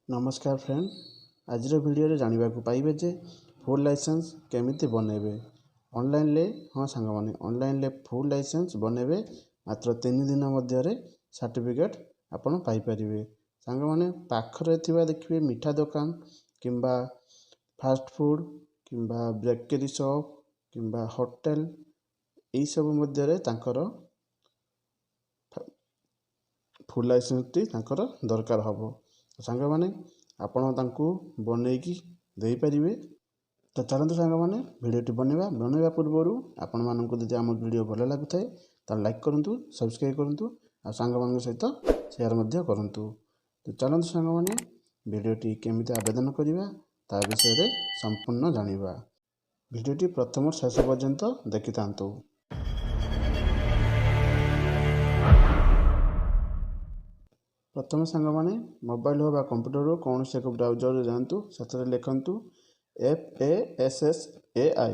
नमस्कार फ्रेंड। आज वीडियो जानवा पाइबे जे फुल लाइसेंस केमिति बनैबे ऑनलाइन ले। हाँ सांग माने ऑनलाइन ले फुल लाइसेंस बनैबे मात्र 3 दिन मध्य सर्टिफिकेट आपण पाई परिबे। सांग माने पाखरे थिबा देखिबे मिठा दुकान किंबा फास्ट फूड किंबा बेकरी शॉप किंबा होटल एई सब मध्य तांकर फुल लाइसेंस टी तांकर दरकार हबो। सांग माने आपण तांकू बनेकी देई परिबे। तो चलते सांग माने वीडियोटी बनवा पूर्व आपण मानक यदि आम वीडियो भल लगुए तो लाइक करूँ, सब्सक्राइब करूँ आ सांग मान सहित शेयर मध्य करूँ। तो चलते सांग माने वीडियोटी केमिति आवेदन करवा ता विषय संपूर्ण जानिबा। वीडियोटी प्रथम शेष पर्यंत देखि थांतु। प्रथम सांग माने मोबाइल हो कंप्यूटर कौन से एक ब्राउजर जातु से लिखु FASSAI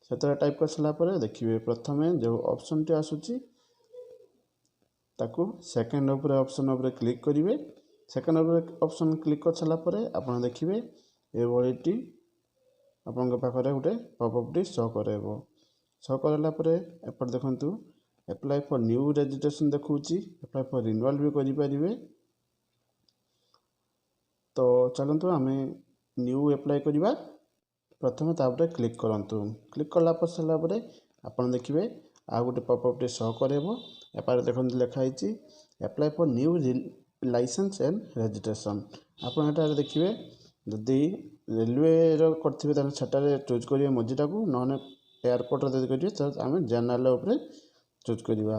से टाइप कर सारापर देखिए प्रथम जो ऑप्शन टी आसूची ताकू सेकेंड ऑप्शन उपर क्लिक करेंगे। सेकेंड ऑप्शन क्लिक कर सारापर आप देखिए ये आपण पाखे गोटे पॉपअप टी शो करेबो। शो करापर एपट देखु एप्लाई फॉर न्यू रजिस्ट्रेशन देखुची, एप्लाई फॉर रिन्यूअल भी करें। तो चलतु आम न्यू एप्लाई करवा प्रथम तापर क्लिक करूँ। क्लिक कला सारापर आप देखिए आ गोटे पॉपअप टी शो करेबो। एपारे देखो लिखाई apply for new licence and registration. आप देखिए जदि रेलवे करते से चूज करेंगे मझीटा को, ना एयरपोर्ट करेंगे तो आम जनरल उपरे चूज करवा।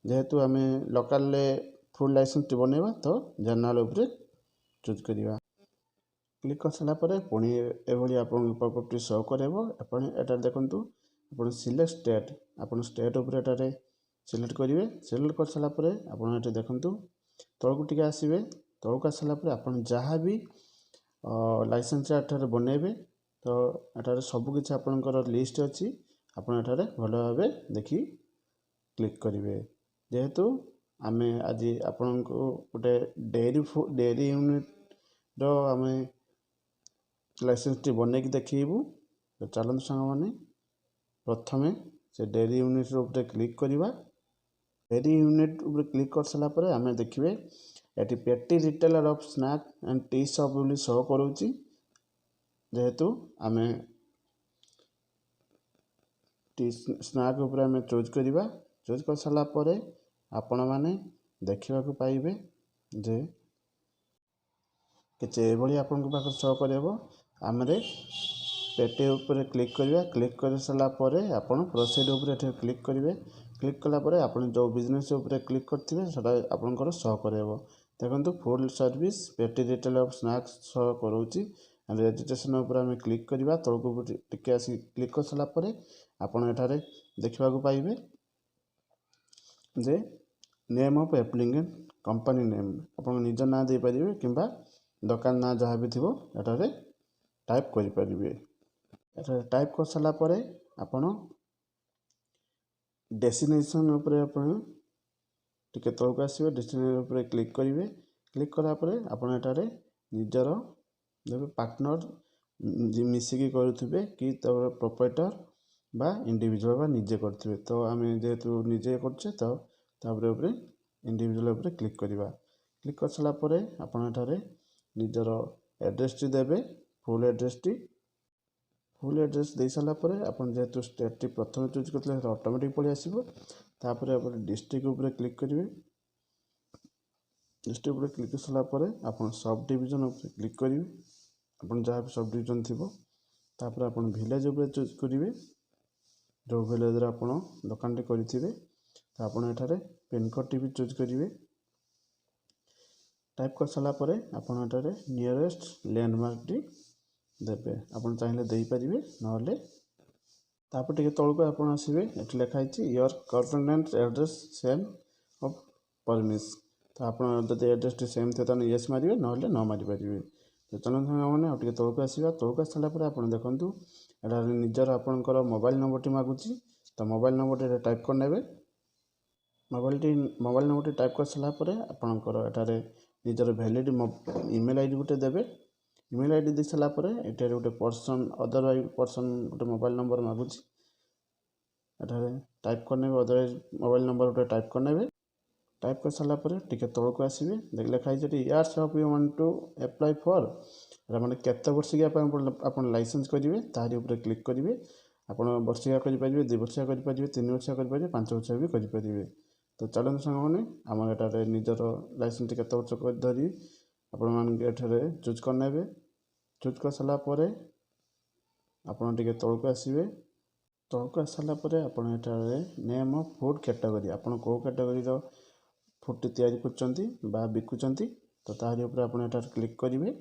जेहेतु आम लोकल फुल लाइसेंस टी बनवा तो जनरल उपरे चूज करवा। क्लिक कर सारापर पुणी एभली आप पॉपअप टी शो करेबो। एटार देखंतु आप सिलेक्ट स्टेट, आप स्टेट उपरे एटारे सिलेक्ट करेंगे। सिलेक्ट कर सारापर आप देखंतु तलकू टिके आसबे। तलकू आस सारापर आप जहाँ भी लाइसेंस एठारे बनैबे तो एठारे सबकिछि आपनकर लिस्ट अच्छी। आप एठारे भल भाव देखी क्लिक करेंगे। जेहेतु आम आज आपण को गोटे डेयरी यूनिट रो आम लाइसेंस टी बनैकी देखू। तो चलते सांग माने प्रथमे से डेयरी यूनिट ऊपर क्लिक करवा। डेयरी यूनिट ऊपर क्लिक कर सारापर आम देखिए ये पेटी retailer of snack and tea shop बोली शो करूची। जेहेतु आम टी स्नैक उपर आम चूज करवा। चूज कर सारापर आपण मैंने देखा पाइबे जे कि आपण पाखे शो कर आमरे पेटी उपर क्लिक करवा। क्लिक कर सारापर आपण प्रोसीड उपर क्लिक करेंगे। क्लिक कलापर आप जो बिजनेस उपर क्लिक करते आपंकर शो कर देखो फुल सर्विस पेटी रिटेल ऑफ स्नैक्स शो करूची। रजिस्ट्रेशन उपर आम क्लिक करवा। तलकू टिके आसी क्लिक कर सारापर आपण एठारे देखा पाइबे जे name of applicant company name आप निज ना दे पारे कि दुकान ना जहाँ भी थी एठारे टाइप करें। टाइप कर सारापर आपण डेस्टिनेशन उपर टिके तलक आसवे। डेस्टिनेशन उपर क्लिक करेंगे। क्लिक करापर आपण एठारे निजर जब पार्टनर मिसिकी करुवे कि प्रोप्राइटर बा इंडिविजुअल बा निजे करते तो आम जेहेतु निजे करछे तो उपर इंडिविजुअल उपर क्लिक करवा। क्लिक कर सारापर आपण एठारे निजर एड्रेस टी देबे। फुल एड्रेस दे सारापर आपण जेहेतु स्टेट टी प्रथम चूज करते ऑटोमेटिक पलि आसो। तापर आप डिस्ट्रिक्ट उपर क्लिक करेंगे। डिस्ट्रिक्ट उपर क्लिक कर सारापर आप सब डिविजन उपर क्लिक करेंगे। आप जहाँ भी सब डिविजन थी तापर आप विलेज उपर चूज करेंगे। जो विलेज आप दुकान टी करेंगे तो आप एठारे पिनकोड टी भी चूज करेंगे। टाइप कर सारापर आप नियरेस्ट लैंडमार्क टी देवे। आप चाहिए देपारे ना तापर टिके तलक आप आसवे। ये लिखाई your correspondent address same of premise. तो आप एड्रेस टी सेम थे तो येस मारे ना न मारी पारे। तो चलते मैंने आप तलक आसवा। तलक आस सारापर आप देखूँ यहाँ निजर आपंकर मोबाइल नंबर टी मागुची। तो मोबाइल नंबर टी टाइप करने मोबाइल नंबर टी टाइप कर सारापर आपंकर एठारे निजर भैलिड इमेल आईडी गोटे देवे इमेल आईडी दे सारा पर ये गोटे पर्सन अदरवाइज पर्सन गोटे मोबाइल नंबर मागुची एठारे टाइप करने अदरवाइज मोबाइल नंबर गोटे टाइप करने टाइप कर सारा पर टिके तौक आसवे देख लिखाई years of you want to apply for मैंने केते वर्षिया आप लाइसेंस करेंगे तारी ऊपर क्लिक करेंगे आप वर्षिया करेंगे 2 वर्षिया करेंगे 3 वर्षिया करेंगे 5 वर्षिया भी करेंगे। तो चलते सांग मैंने आम एटारे निजर लाइसेंस केते वर्ष धरी आपठारे चूज करने चूज कर सारापर आपड़ तौक आसवे तौक आस सारापर आपठारे नेम ऑफ फूड कैटेगरी आप कौ कैटेगरी फूड तैयारी कर बिकुचंती तो तारी ऊपर आप क्लिक करेंगे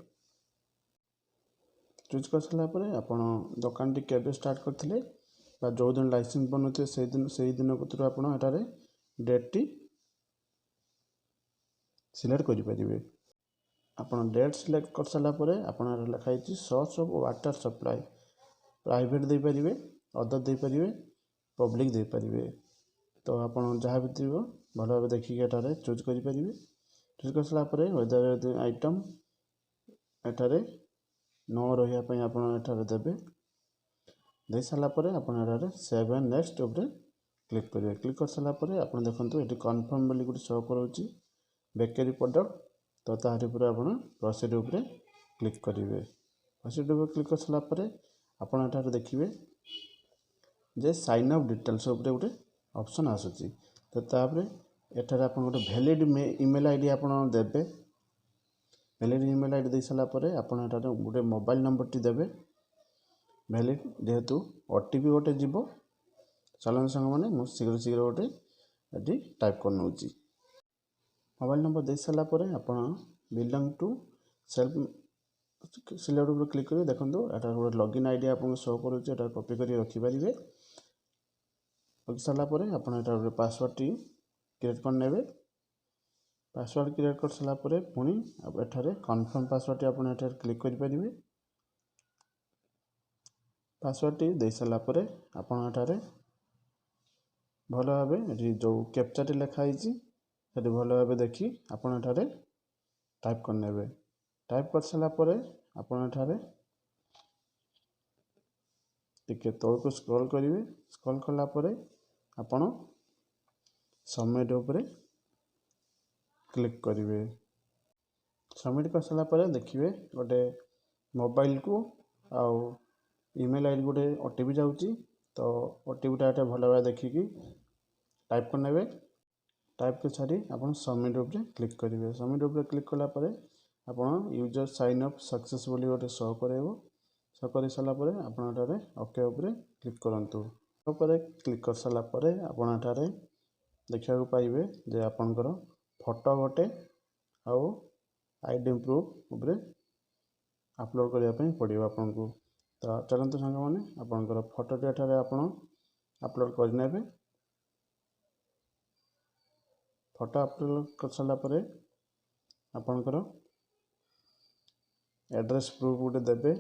चूज कर सारापर आप दुकान टी केबे स्टार्ट करते जो दिन लाइसेंस बनते से दिन कतर आपठारे डेट टी सिलेक्ट करेंगे आप डेट सिलेक्ट कर सारापर आप लिखाई source of water supply private दे पारे अदर दे पारे पब्लिक दे पारे तो आप जहाँ भी थी भल भाव देखिए एटारे चूज करेंगे चूज कर सारापर वेदर आइटम एटारे न रही आप देवे दे सारापर आप सेव एंड नेक्स्ट उपर क्लिक करेंगे क्लिक कर सारापर आप देखते ये कन्फर्म बोली गोटे शो करोची बेकरी प्रोडक्ट तो तारी ऊपर आप प्रोसीड उपर क्लिक करेंगे प्रोसीड उपर क्लिक कर सारापर आप देखिए जे साइन अप डिटेल्स उपर गोटे ऑप्शन आसूची तो तापर एठार आप गोटे वैलिड ईमेल आईडी आप देवे वैलिड ईमेल आईडी दे सारापर आप गोटे मोबाइल नंबर टी देवे वैलिड जेहेतु ओटीपी गोटे जीव चलन सांग मैंने शीघ्र शीघ्र गोटे ये टाइप कर नौ मोबाइल नंबर दे सारापर आप बिलोंग टू सेल्फ सिलेक्ट उपर क्लिक करेंगे देखो एटा गोटे लॉगिन आईडी आपको शो करुँचे कॉपी कर रखिपारे रखी सारापर आप पासवर्ड टी क्रिएट करने पासवर्ड क्रिएट कर सारापर पुणी एठारे कन्फर्म पासवर्ड टी आप क्लिक करेंगे पासवर्ड टी दे सारापर आप भल भाव जो कैप्चा टी लिखाई से भल भाव देखी आप टाइप करने टाइप कर सारापर आप टिके तौक स्क्रॉल करेंगे स्क्रॉल कलापर आपण सबमिट उपर क्लिक करेंगे सबमिट कर सारापर देखिए गोटे मोबाइल को आउ ईमेल आईडी गोटे ओटीपी जाऊँगी तो ओटीपीटा ये भल भाव देखिकी टाइप करने टाइप कर सारी आप सबमिट उपर क्लिक करेंगे सबमिट उपर क्लिक कलापर आप यूजर साइन अप सक्सेसफुली गोटे शो करेबो शो कर सारापर आप ओके उपर क्लिक करूँ क्लिक कर सारापर आप देखा पाइबे जे आपणकर फोटो गोटे आउ आईडी प्रूफ उपर अपलोड करने पड़ो आपन को तो चलते सांग मैंने आपणकर फोटोटी एठारे आप अपलोड करने फोटो अपलोड कर सारापर आपणकर एड्रेस प्रूफ गोटे देवे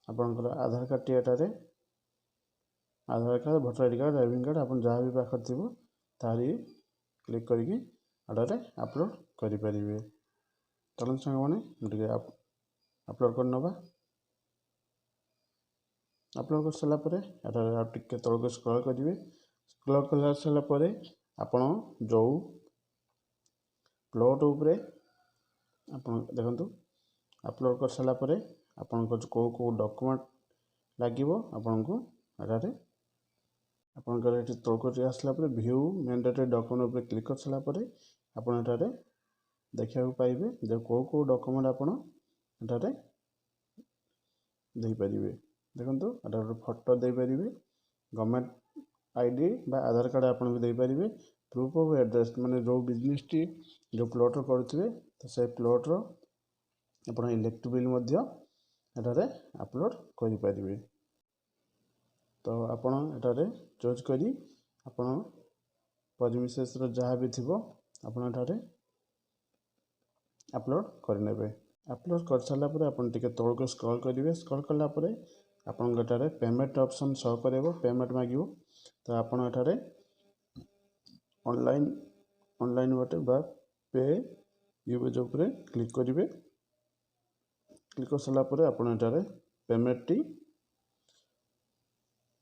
आपणकर आधार कार्ड टी एटारे Aadhaar card voter ID card driving card आप जहाँ भी पाखर थी तारी क्लिक करके आधारे अपलोड करेंगे चलते सांग मैंने अपलोड कर नवा अपलोड कर सारापर आप टिके तौक स्क्रॉल करेंगे स्क्रॉल कर सारापर आपण जो प्लॉट उपर आप देखो अपलोड कर सारापर आपण कौ डॉक्यूमेंट लगे आपन को एटारे आपंकर ये तौक आसला व्यू मैंडेटरी डॉक्यूमेंट उपर क्लिक कर सारापर आप देखा पाइबे जो कौ डॉक्यूमेंट आप देपारे देखो एटा गोटे फोटो देपारे गवर्नमेंट आईडी बा आधार कार्ड आप देपारे प्रूफ ऑफ एड्रेस माने जो बिजनेस टी जो प्लॉट करुवे तो से प्लॉट आप इलेक्ट्रिक बिल एटारे अपलोड करें तो आपण एटारे चूज करी आपण परिमिसेस जहाँ भी थी आप अपलोड करने अपलोड कर सारापर आप तौक स्क्रॉल करेंगे स्क्रॉल कलापर आपंटारे पेमेंट ऑप्शन शो कर पेमेंट मांग तो आप ऑनलाइन बाटे बा पे यूएज उपरे क्लिक करेंगे। क्लिक कर सारा पर आप पेमेंट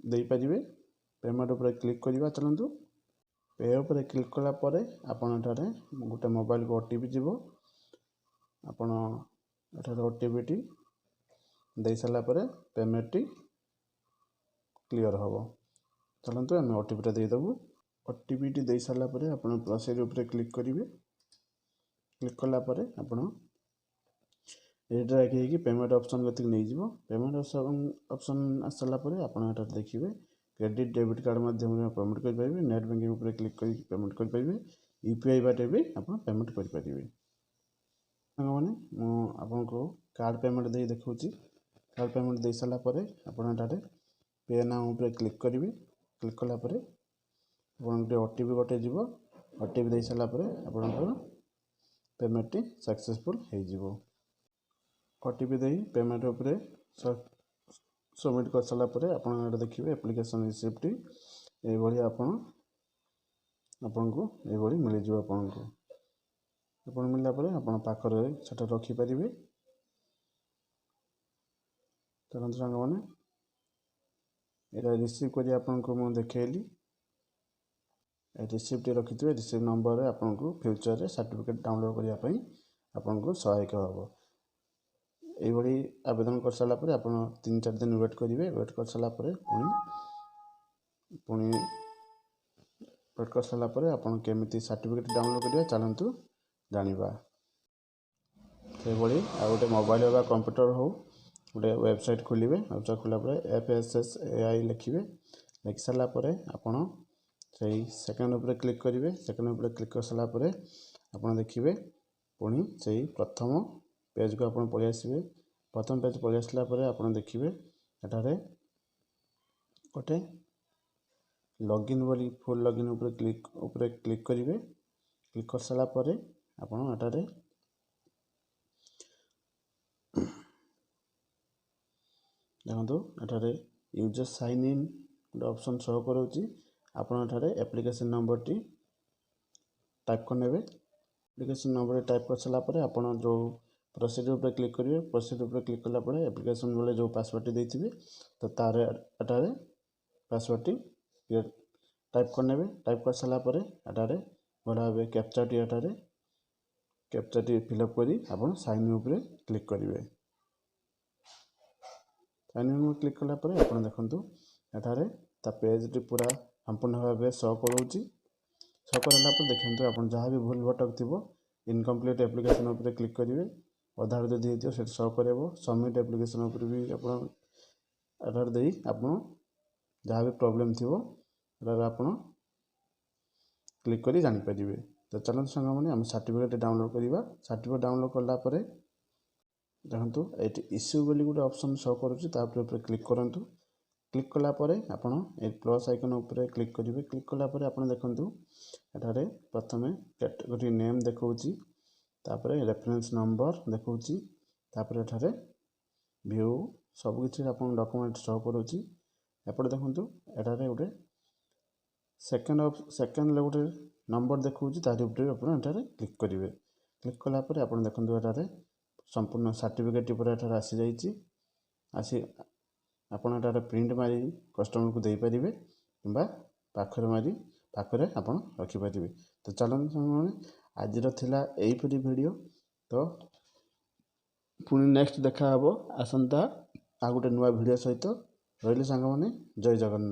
दे पारे। पेमेंट उपर क्लिक करवा चलतु। पे उपर क्लिक कलापर आपन गोटे मोबाइल को ओटीपी जीव। आपन ओटीपी दे सारा पर पेमेंट क्लियर हम। चलतु आम ओटीपी देदेबू। ओटीपी दे सारा पर आप प्रोसीड उपर क्लिक करेंगे। क्लिक कलापर आप ड्रैग होगी पेमेंट ऑप्शन गति नहीं जीव। पेमेंट ऑप्शन आस सारा पर आप देखिए क्रेडिट डेबिट कार्ड माध्यम पेमेंट करेंगे। नेट बैंकिंग उपर क्लिक कर पेमेंट करेंगे। यूपीआई बाटे भी आप पेमेंट करेंगे। मैंने आपको कार्ड पेमेंट दे देखा। कार्ड पेमेंट दे सारा पर आप पे नाउ उपर क्लिक करेंगे। क्लिक कलापर आप ओटीपी गोटे जीव। ओटीपी दे सारा पर आप पेमेंट सक्सेसफुल हो। ओटीपी दे पेमेंट उपर सबमिट कर सारा पर आप देखिए एप्लिकेशन रिसिप्ट ये आपको ये मिल जाए। आपको मिलला पर आप पाखर से रखिपारे। चलते सांग मैंने यहाँ रिसीव कर आपको मुझे देखली रिसीप्ट रखी थे। रिसीव नंबर आपको फ्यूचर रे सर्टिफिकेट डाउनलोड करने आपको सहायक हम। ये आवेदन कर सारा पर आप 3-4 दिन वेट करेंगे। वेट कर सारा पर पुणी वेट कर सारा पर आप केमी सर्टिफिकेट डाउनलोड करेंगे चलतु जाना। से आ गए मोबाइल होगा कंप्यूटर हो गोटे वेबसाइट खोलिए। वेबसाइट खोला FSSAI लिखिए। लिखि सारा पर आपड़ से सेकेंड उपर क्लिक करेंगे। सेकेंड उपर क्लिक कर सारा पर आप देखिए पुणी से प्रथम पेज को आप पलि आसवे। प्रथम पेज पलि आसला पर आप देखिए एठारे गोटे लॉगिन वाली फुल लॉगिन उपर क्लिक करेंगे। क्लिक कर सारा पर आप एठारे देखो एठारे यूजर साइन इन गोटे ऑप्शन शो करोची। आपन एठारे एप्लिकेशन नंबर टी टाइप करने। एप्लिकेशन नंबर टाइप कर सारा पर आप जो प्रोसीजर उपर क्लिक करेंगे। प्रोसीजर उपर क्लिक कलापर एप्लिकेशन बेले जो पासवर्ड देते तो तार एटारे पासवर्ड टी टाइप करने। टाइप कर सारा पर एटारे भला भाव कैप्चा टी एटारे कैप्चा टी फिलअप करी आप साइन इन उपर क्लिक करेंगे। साइन इन में क्लिक कलापर आप देखो एठारे ता पेज टी पूरा संपूर्ण भाव शो करोची। शो कराला देखते आप जहाँ भी भूल भटक थी इनकम्प्लीट एप्लिकेशन उपर क्लिक करेंगे। अधार जदि होती है शो कर सबमिट एप्लिकेशन उपर भी आप दे आप जहाँ भी प्रॉब्लम थी आप क्लिक कर जानीपारे। तो चलते सांग मैंने आम सर्टिफिकेट डाउनलोड करवा। सर्टिफिकेट डाउनलोड कलापर देखो ये इश्यू बोली गोटे ऑप्शन शो करुँच क्लिक करूँ। क्लिक कलापर आप प्लस आइकन उपर क्लिक करेंगे। क्लिक कलापर आप देखो एठारे प्रथम कैटेगरी नेम देखा तापर रेफरेंस नंबर देखा तापर एठारे व्यू सबकि आप डॉक्यूमेंट शो करुँच। एपटे देखो एठारे गोटे सेकेंड गोटे नंबर देखा तार आप क्लिक करेंगे। क्लिक कलापर आप देखो एठारे संपूर्ण सर्टिफिकेट पर एठारे आसी जाइए। आसी आपन एटारे प्रिंट मारी कस्टमर को दे पारे कि पाखरे मारी पाखरे आप रखिपारे। तो चलते मैंने आज यहीपरी वीडियो। तो पुणी नेक्स्ट देखा आसंता आ गोटे नुआ वीडियो सहित रही सांग मैंने। जय जगन्नाथ।